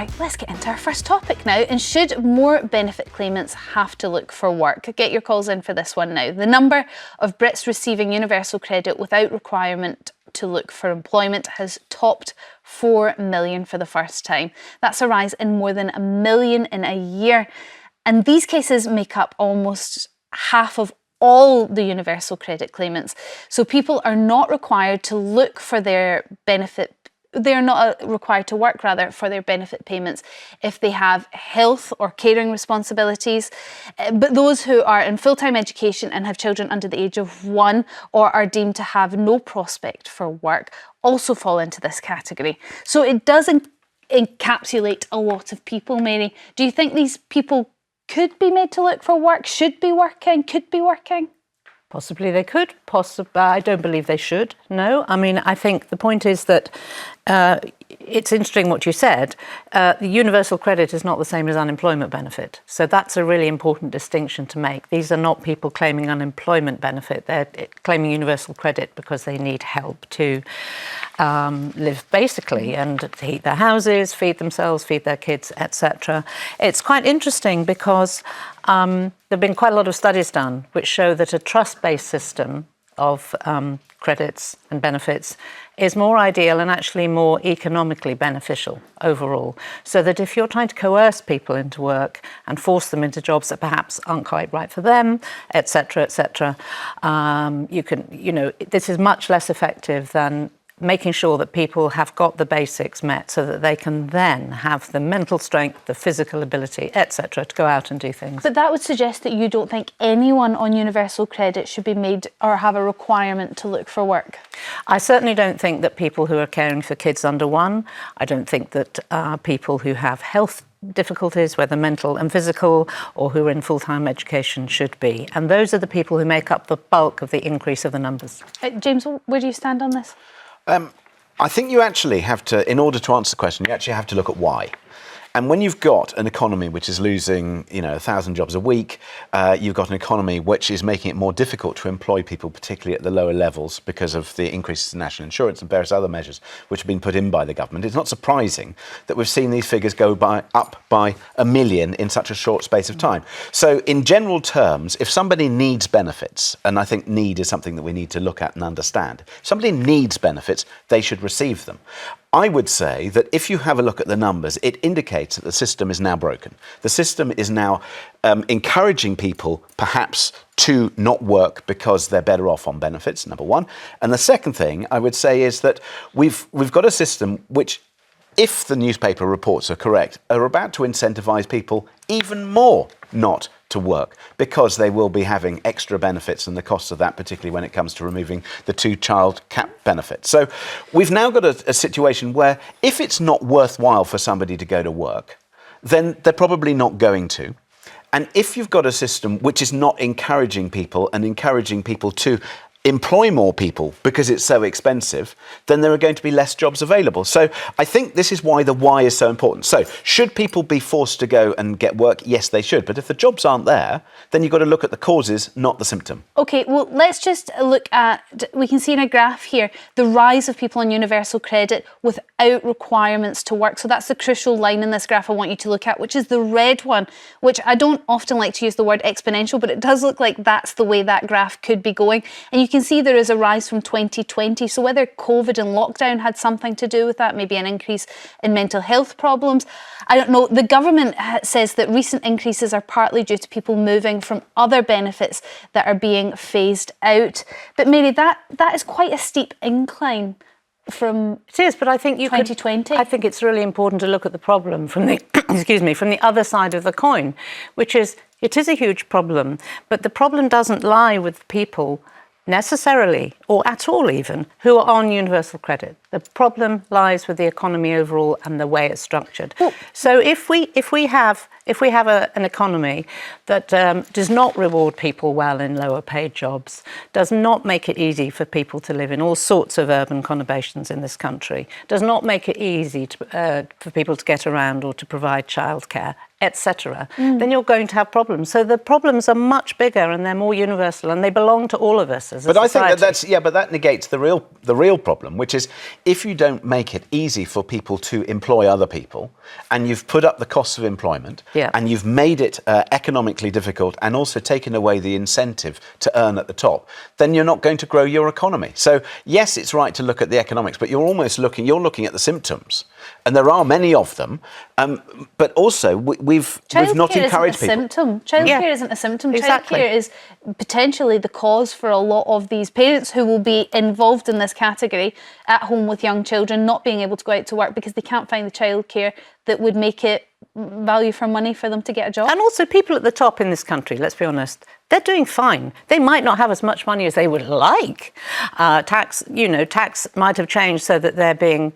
right, let's get into our first topic now. And should more benefit claimants have to look for work? Get your calls in for this one now. The number of Brits receiving universal credit without requirement to look for employment has topped 4 million for the first time. That's a rise in more than 1 million in a year. And these cases make up almost half of all the universal credit claimants. So people are not required to look for their benefit. They're not required to work, rather, for their benefit payments if they have health or caring responsibilities. But those who are in full-time education and have children under the age of 1 or are deemed to have no prospect for work also fall into this category. So it does encapsulate a lot of people, Mary. Do you think these people could be made to look for work, should be working, could be working? Possibly they could. I don't believe they should. No. I mean, I think the point is that it's interesting what you said. The universal credit is not the same as unemployment benefit. So that's a really important distinction to make. These are not people claiming unemployment benefit. They're claiming universal credit because they need help to live basically and to heat their houses, feed themselves, feed their kids, etc. It's quite interesting because there have been quite a lot of studies done which show that a trust-based system of credits and benefits is more ideal and actually more economically beneficial overall. So that if you're trying to coerce people into work and force them into jobs that perhaps aren't quite right for them, etc., this is much less effective than making sure that people have got the basics met so that they can then have the mental strength, the physical ability, etc., to go out and do things. But that would suggest that you don't think anyone on universal credit should be made or have a requirement to look for work. I certainly don't think that people who are caring for kids under 1, I don't think that people who have health difficulties, whether mental and physical, or who are in full-time education should be. And those are the people who make up the bulk of the increase of the numbers. James, where do you stand on this? I think you actually have to, in order to answer the question, you actually have to look at why. And when you've got an economy which is losing, 1,000 jobs a week, you've got an economy which is making it more difficult to employ people, particularly at the lower levels, because of the increases in national insurance and various other measures which have been put in by the government. It's not surprising that we've seen these figures go up by 1 million in such a short space of time. So in general terms, if somebody needs benefits, and I think need is something that we need to look at and understand, if somebody needs benefits, they should receive them. I would say that if you have a look at the numbers, it indicates that the system is now broken. The system is now encouraging people perhaps to not work because they're better off on benefits, number one. And the second thing I would say is that we've got a system which, if the newspaper reports are correct, are about to incentivise people even more not to work because they will be having extra benefits and the costs of that, particularly when it comes to removing the 2-child cap benefit. So we've now got a situation where if it's not worthwhile for somebody to go to work, then they're probably not going to. And if you've got a system which is not encouraging people and encouraging people to employ more people because it's so expensive, then there are going to be less jobs available. So I think this is why the why is so important. So should people be forced to go and get work? Yes, they should. But if the jobs aren't there, then you've got to look at the causes, not the symptom. OK, well, let's just look at, we can see in a graph here, the rise of people on universal credit without requirements to work. So that's the crucial line in this graph I want you to look at, which is the red one, which I don't often like to use the word exponential, but it does look like that's the way that graph could be going. And you can see there is a rise from 2020. So whether COVID and lockdown had something to do with that, maybe an increase in mental health problems, I don't know. The government says that recent increases are partly due to people moving from other benefits that are being phased out. But Mary, that is quite a steep incline from it is, but I think 2020. I think it's really important to look at the problem from the from the other side of the coin, which is it is a huge problem, but the problem doesn't lie with people necessarily, or at all even, who are on universal credit. The problem lies with the economy overall and the way it's structured. Well, so if we have an economy that does not reward people well in lower paid jobs, does not make it easy for people to live in all sorts of urban conurbations in this country, does not make it easy for people to get around or to provide childcare, etc., then you're going to have problems. So the problems are much bigger and they're more universal and they belong to all of us as a society. I think that that negates the real problem, which is if you don't make it easy for people to employ other people, and you've put up the costs of employment, and you've made it economically difficult and also taken away the incentive to earn at the top, then you're not going to grow your economy. So yes, it's right to look at the economics, but you're looking at the symptoms. And there are many of them, but also we've not encouraged people. Childcare isn't a symptom. Exactly. Childcare is potentially the cause for a lot of these parents who will be involved in this category at home with young children not being able to go out to work because they can't find the childcare that would make it value for money for them to get a job. And also people at the top in this country, let's be honest, they're doing fine. They might not have as much money as they would like. Tax might have changed so that they're being,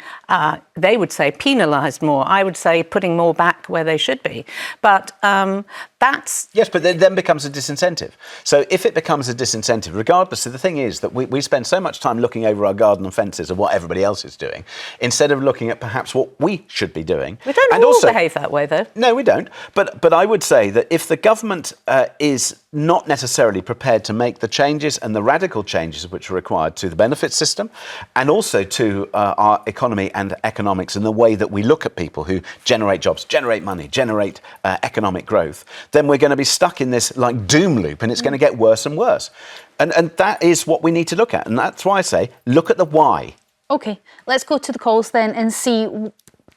they would say, penalised more. I would say putting more back where they should be. But that's... Yes, but it then becomes a disincentive. So if it becomes a disincentive, regardless, so the thing is that we spend so much time looking over our garden and fences of what everybody else is doing, instead of looking at perhaps what we should be doing. We don't all behave that way, though. No, we don't. But I would say that if the government is not necessarily prepared to make the changes and the radical changes which are required to the benefits system and also to our economy and economics and the way that we look at people who generate jobs, generate money, generate economic growth, then we're going to be stuck in this like doom loop and it's going to get worse and worse. And that is what we need to look at. And that's why I say, look at the why. OK, let's go to the calls then and see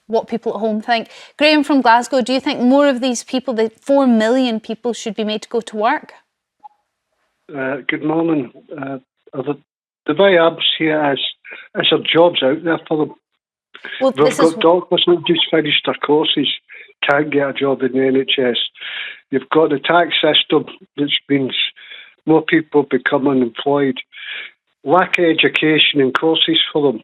what people at home think. Graham from Glasgow, do you think more of these people, the 4 million people, should be made to go to work? Good morning. The way I'm seeing it is there jobs out there for them. Well, We've got doctors who've just finished their courses, can't get a job in the NHS. You've got the tax system, which means more people become unemployed. Lack of education and courses for them.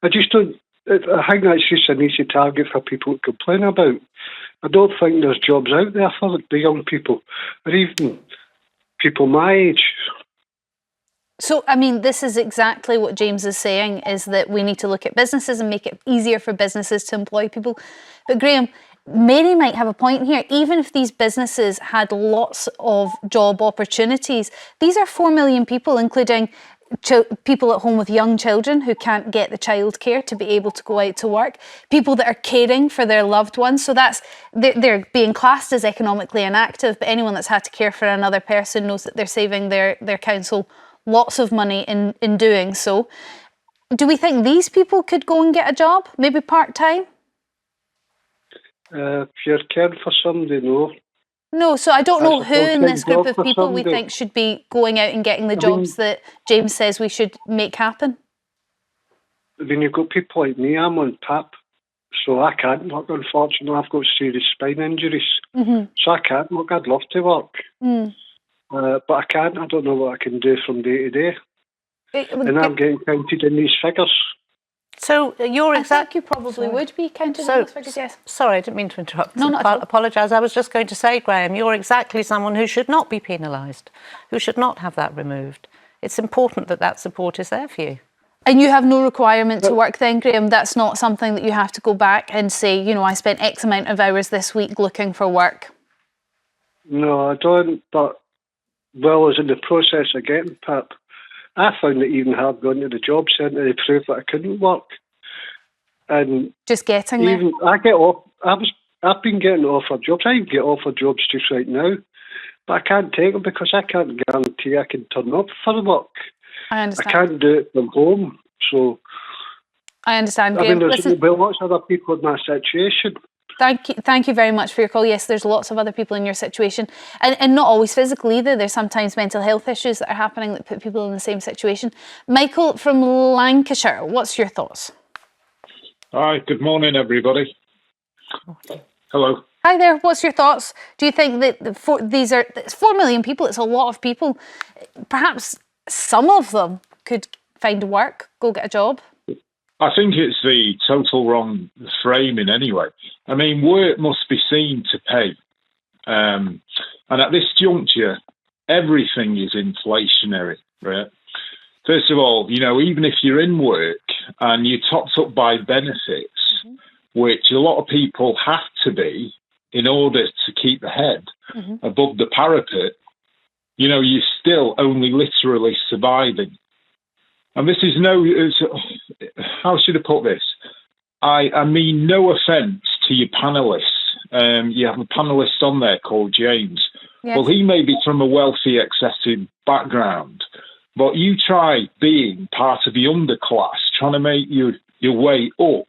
I just don't... I think that's just an easy target for people to complain about. I don't think there's jobs out there for the young people, or even people my age. So, I mean, this is exactly what James is saying, is that we need to look at businesses and make it easier for businesses to employ people. But Graham, Mary might have a point here. Even if these businesses had lots of job opportunities, these are 4 million people, including people at home with young children who can't get the childcare to be able to go out to work, people that are caring for their loved ones. So they're being classed as economically inactive, but anyone that's had to care for another person knows that they're saving their council lots of money in doing so. Do we think these people could go and get a job, maybe part-time? If you're caring for somebody, no. No, so I don't know who in this group of people we think should be going out and getting the jobs that James says we should make happen. I mean, you've got people like me, I'm on PAP, so I can't work, unfortunately. I've got serious spine injuries, so I can't work. I'd love to work, but I can't. I don't know what I can do from day to day. And I'm getting counted in these figures. So you're I think you probably would be counted in those figures, yes. Sorry, I didn't mean to interrupt. No, not at all. Apologise. I was just going to say, Graham, you're exactly someone who should not be penalised, who should not have that removed. It's important that that support is there for you. And you have no requirement to work then, Graham? That's not something that you have to go back and say, you know, I spent X amount of hours this week looking for work? No, I don't, but I was in the process of getting PAP. I found it even hard going to the job centre to prove that I couldn't work. And just getting there? I've been getting offered jobs. I even get offered jobs just right now, but I can't take them because I can't guarantee I can turn up for work. I understand. I can't do it from home, so... I understand, Graham. I mean, there's lots of other people in my situation. Thank you very much for your call. Yes, there's lots of other people in your situation. And not always physical either. There's sometimes mental health issues that are happening that put people in the same situation. Michael from Lancashire, what's your thoughts? Hi, good morning, everybody. Hello. Hi there, what's your thoughts? Do you think that it's 4 million people, it's a lot of people. Perhaps some of them could find work, go get a job? I think it's the total wrong framing anyway. I mean, work must be seen to pay. And at this juncture, everything is inflationary, right? First of all, you know, even if you're in work and you're topped up by benefits, which a lot of people have to be in order to keep the head above the parapet, you know, you're still only literally surviving. And this is how should I put this? I mean no offence to your panellists. You have a panellist on there called James. Yes. Well, he may be from a wealthy, excessive background, but you try being part of the underclass, trying to make your way up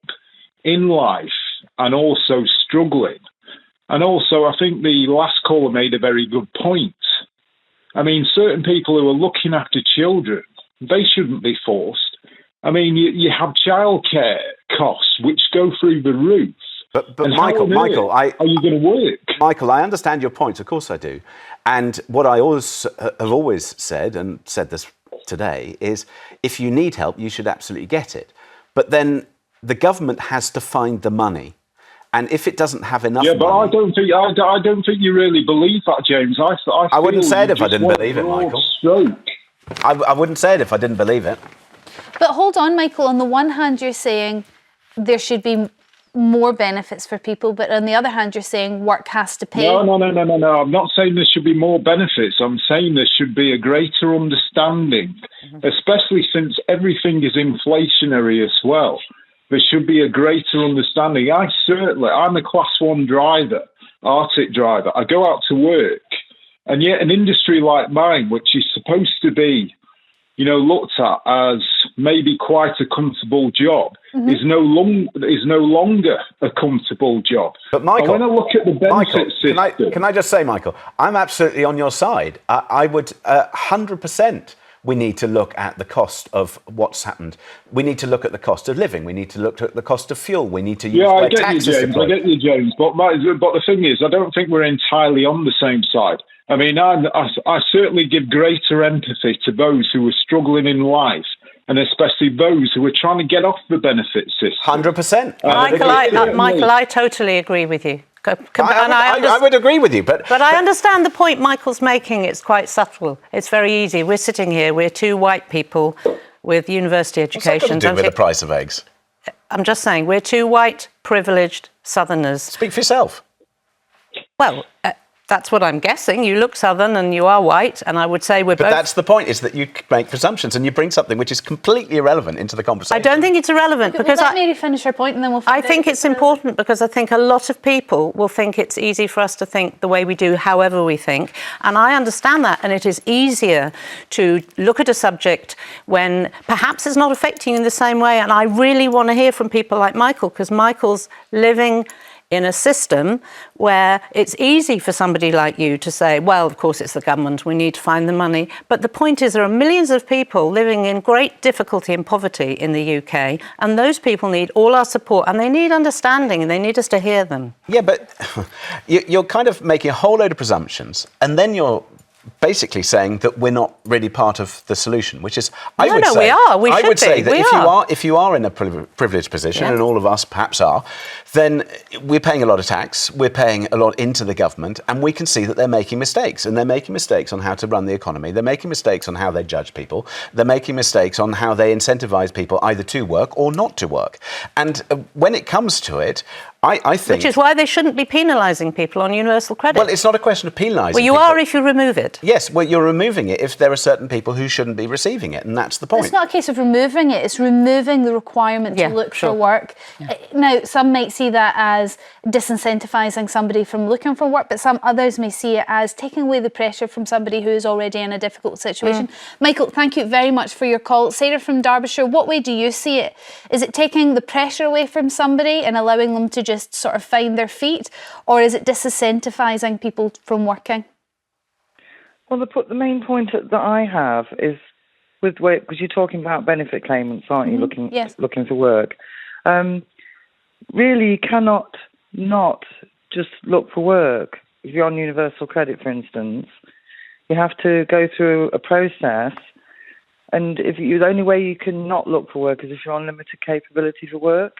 in life and also struggling. And also, I think the last caller made a very good point. I mean, certain people who are looking after children, they shouldn't be forced. I mean, you have childcare costs which go through the roof. But And Michael, are you going to work? Michael, I understand your points. Of course I do. And what I have always said, and said this today, is if you need help, you should absolutely get it. But then the government has to find the money. And if it doesn't have enough money... Yeah, but I don't think you really believe that, James. I wouldn't say it if I didn't believe it, Michael. I wouldn't say it if I didn't believe it. But hold on, Michael. On the one hand, you're saying there should be more benefits for people, but on the other hand, you're saying work has to pay. No. I'm not saying there should be more benefits. I'm saying there should be a greater understanding, especially since everything is inflationary as well. There should be a greater understanding. I'm a class 1 driver, Arctic driver. I go out to work, and yet an industry like mine, which is supposed to be, looked at as maybe quite a comfortable job, is no longer a comfortable job. But Michael, when I look at the benefits system, can I just say, Michael, I'm absolutely on your side. I would 100%. We need to look at the cost of what's happened. We need to look at the cost of living. We need to look at the cost of fuel. We need to use I get you, James. But the thing is, I don't think we're entirely on the same side. I mean, I certainly give greater empathy to those who are struggling in life, and especially those who are trying to get off the benefit system. 100%. Michael, I totally agree with you. I would agree with you, but I understand the point Michael's making. It's quite subtle. It's very easy. We're sitting here. We're two white people with university educations. What's that got to do with the price of eggs? I'm just saying, we're two white, privileged Southerners. Speak for yourself. Well, that's what I'm guessing. You look Southern and you are white, and I would say we're both... But that's the point, is that you make presumptions and you bring something which is completely irrelevant into the conversation. I don't think it's irrelevant because... Let Mary finish her point and then we'll find I think it's important because I think a lot of people will think it's easy for us to think the way we do, however we think. And I understand that, and it is easier to look at a subject when perhaps it's not affecting you in the same way. And I really want to hear from people like Michael, because Michael's living in a system where it's easy for somebody like you to say, well, of course it's the government, we need to find the money. But the point is there are millions of people living in great difficulty and poverty in the UK, and those people need all our support, and they need understanding, and they need us to hear them. Yeah, but you're kind of making a whole load of presumptions, and then you're basically saying that we're not really part of the solution, which is, we are. I would say that if you are in a privileged position, and all of us perhaps are, then we're paying a lot of tax, we're paying a lot into the government, and we can see that they're making mistakes, and they're making mistakes on how to run the economy, they're making mistakes on how they judge people, they're making mistakes on how they incentivize people either to work or not to work. And when it comes to it, I think... Which is why they shouldn't be penalising people on universal credit. Well, it's not a question of penalising Well, you people. are if you remove it. Yes, well, you're removing it if there are certain people who shouldn't be receiving it, and that's the point. It's not a case of removing it, it's removing the requirement to look for work. Now, some might see that as disincentivising somebody from looking for work, but some others may see it as taking away the pressure from somebody who is already in a difficult situation. Michael, thank you very much for your call. Sarah from Derbyshire, what way do you see it? Is it taking the pressure away from somebody and allowing them to just sort of find their feet, or is it disincentivising people from working? Well, the main point that I have is because you're talking about benefit claimants, aren't you? Looking for work. Really, you cannot not just look for work. If you're on universal credit, for instance, you have to go through a process. And the only way you can not look for work is if you're on limited capability for work.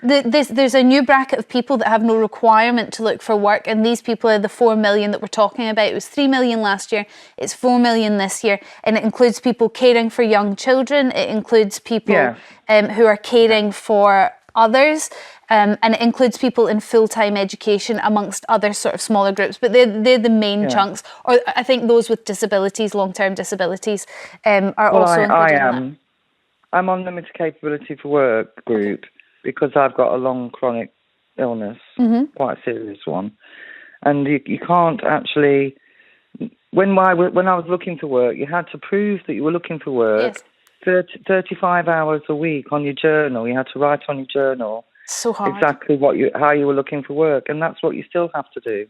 There's a new bracket of people that have no requirement to look for work, and these people are the 4 million that we're talking about. It was 3 million last year, it's 4 million this year, and it includes people caring for young children, it includes people who are caring for others, and it includes people in full-time education amongst other sort of smaller groups, but they're the main chunks. Or I think those with disabilities, long-term disabilities, are also included in that. I'm on limited capability for work group because I've got a long chronic illness, quite a serious one. And you can't actually... When I was looking for work, you had to prove that you were looking for work 35 hours a week on your journal. You had to write on your journal so hard. Exactly how you were looking for work, and that's what you still have to do.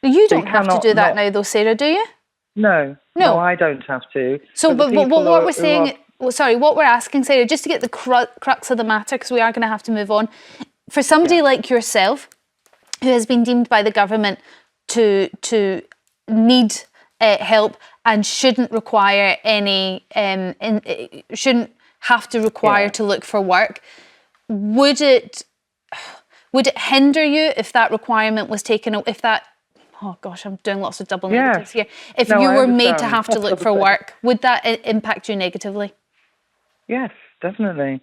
You don't have to do that now, though, Sarah, do you? No, I don't have to. So, but what we're saying, what we're asking, Sarah, just to get the crux of the matter, because we are going to have to move on, for somebody like yourself, who has been deemed by the government to need help and shouldn't require shouldn't have to require to look for work, would it hinder you if that requirement was taken? If that, oh gosh, I'm doing lots of double negatives here. If you were made to have to look for work, would that impact you negatively? Yes, definitely.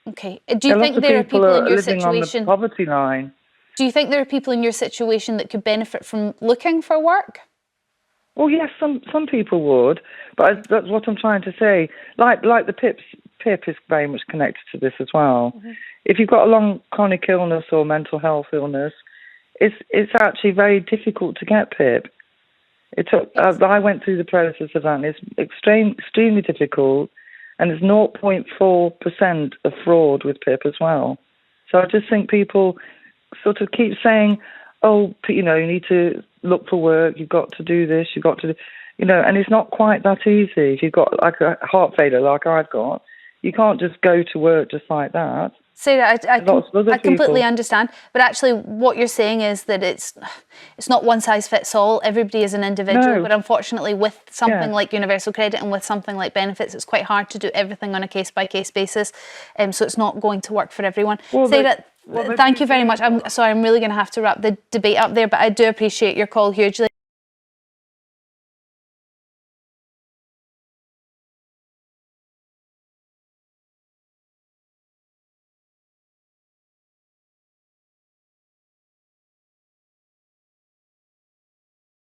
Okay. Do you think there are people in your situation? On the poverty line. Do you think there are people in your situation that could benefit from looking for work? Well, yes, some people would, but that's what I'm trying to say. Like the PIP is very much connected to this as well. If you've got a long chronic illness or mental health illness, it's actually very difficult to get PIP. I went through the process of that, and it's extremely difficult, and there's 0.4% of fraud with PIP as well. So I just think people sort of keep saying, oh, you need to look for work, you've got to do this, you've got to, and it's not quite that easy. If you've got like a heart failure like I've got, you can't just go to work just like that. Sarah, I completely understand, but actually what you're saying is that it's not one size fits all. Everybody is an individual, but unfortunately with something like universal credit and with something like benefits, it's quite hard to do everything on a case-by-case basis, so it's not going to work for everyone. Sarah, thank you very much. I'm sorry, I'm really going to have to wrap the debate up there, but I do appreciate your call hugely.